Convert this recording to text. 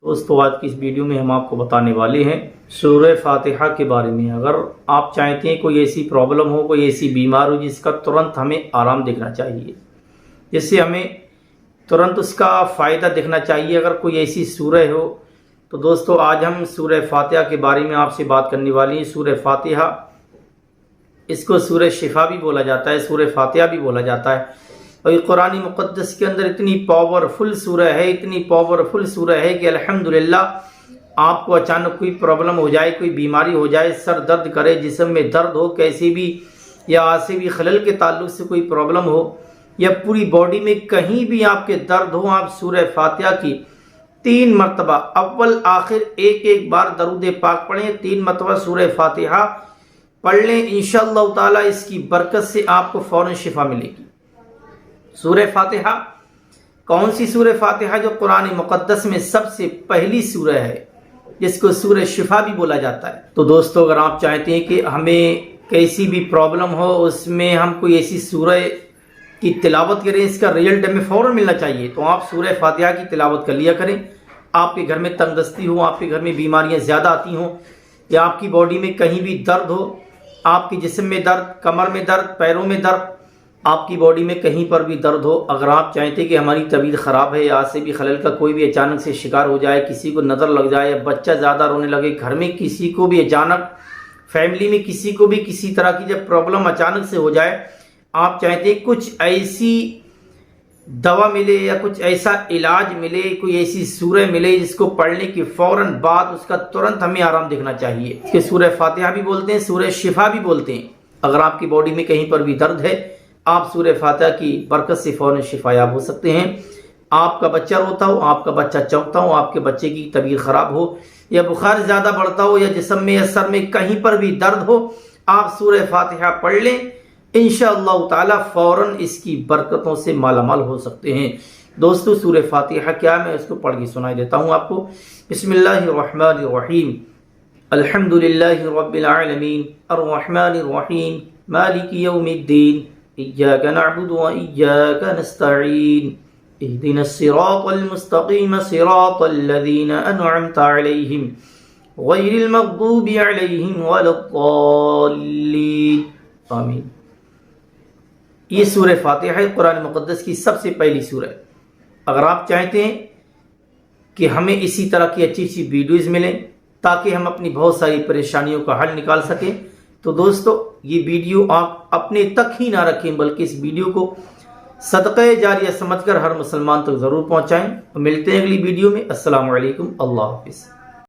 دوستو آج کی اس ویڈیو میں ہم آپ کو بتانے والے ہیں سورہ فاتحہ کے بارے میں۔ اگر آپ چاہتے ہیں کوئی ایسی پرابلم ہو، کوئی ایسی بیمار ہو جس کا ترنت ہمیں آرام دیکھنا چاہیے، جس سے ہمیں ترنت اس کا فائدہ دیکھنا چاہیے، اگر کوئی ایسی سورہ ہو تو دوستو آج ہم سورہ فاتحہ کے بارے میں آپ سے بات کرنے والی ہیں۔ سورہ فاتحہ، اس کو سورہ شفا بھی بولا جاتا ہے، سورہ فاتحہ بھی بولا جاتا ہے، اور یہ قرآن مقدس کے اندر اتنی پاورفل سورہ ہے، اتنی پاورفل سورہ ہے کہ الحمدللہ آپ کو اچانک کوئی پرابلم ہو جائے، کوئی بیماری ہو جائے، سر درد کرے، جسم میں درد ہو، کیسی بھی یا عصبی خلل کے تعلق سے کوئی پرابلم ہو، یا پوری باڈی میں کہیں بھی آپ کے درد ہو، آپ سورہ فاتحہ کی 3 مرتبہ اول آخر ایک بار درود پاک پڑھیں، 3 مرتبہ سورہ فاتحہ پڑھ لیں، انشاءاللہ تعالی اس کی برکت سے آپ کو فوراً شفا ملے گی۔ سورہ فاتحہ کون سی سورہ فاتحہ؟ جو قرآن مقدس میں سب سے پہلی سورہ ہے، جس کو سورہ شفا بھی بولا جاتا ہے۔ تو دوستو اگر آپ چاہتے ہیں کہ ہمیں کیسی بھی پرابلم ہو اس میں ہم کوئی ایسی سورہ کی تلاوت کریں، اس کا رزلٹ ہمیں فوراً ملنا چاہیے، تو آپ سورہ فاتحہ کی تلاوت کر لیا کریں۔ آپ کے گھر میں تنگ دستی ہو، آپ کے گھر میں بیماریاں زیادہ آتی ہوں، یا آپ کی باڈی میں کہیں بھی درد ہو، آپ کے جسم میں درد، کمر میں درد، پیروں میں درد، آپ کی باڈی میں کہیں پر بھی درد ہو، اگر آپ چاہتے کہ ہماری طبیعت خراب ہے یا عصبی خلل کا کوئی بھی اچانک سے شکار ہو جائے، کسی کو نظر لگ جائے، بچہ زیادہ رونے لگے، گھر میں کسی کو بھی اچانک، فیملی میں کسی کو بھی کسی طرح کی جب پرابلم اچانک سے ہو جائے، آپ چاہتے ہیں کچھ ایسی دوا ملے یا کچھ ایسا علاج ملے، کوئی ایسی سورہ ملے جس کو پڑھنے کی فوراً بعد اس کا ترنت ہمیں آرام دیکھنا چاہیے۔ اس کے سورہ فاتحہ بھی بولتے ہیں، سورہ شفا بھی بولتے ہیں۔ اگر آپ کی باڈی میں کہیں پر بھی درد ہے، آپ سورہ فاتحہ کی برکت سے فوراً شفا یاب ہو سکتے ہیں۔ آپ کا بچہ روتا ہو، آپ کا بچہ چونکتا ہو، آپ کے بچے کی طبیعت خراب ہو، یا بخار زیادہ بڑھتا ہو، یا جسم میں یا سر میں کہیں پر بھی درد ہو، آپ سورہ فاتحہ پڑھ لیں، انشاءاللہ تعالی فوراً اس کی برکتوں سے مالا مال ہو سکتے ہیں۔ دوستو سورہ فاتحہ کیا، میں اس کو پڑھ کے سنائی دیتا ہوں آپ کو۔ بسم اللہ الرحمن الرحیم، الحمدللہ رب العالمین، الرحمن الرحیم، مالک یوم الدین، إياك نعبد وإياك نستعين، اهدنا الصراط المستقيم صراط الذين أنعمت عليهم غير المغضوب عليهم ولا الضالين آمین۔ یہ سورہ فاتحہ قرآن مقدس کی سب سے پہلی سورہ ہے۔ اگر آپ چاہتے ہیں کہ ہمیں اسی طرح کی اچھی اچھی ویڈیوز ملیں تاکہ ہم اپنی بہت ساری پریشانیوں کا حل نکال سکیں، تو دوستو یہ ویڈیو آپ اپنے تک ہی نہ رکھیں، بلکہ اس ویڈیو کو صدقہ جاریہ سمجھ کر ہر مسلمان تک ضرور پہنچائیں۔ ملتے ہیں اگلی ویڈیو میں۔ السلام علیکم، اللہ حافظ۔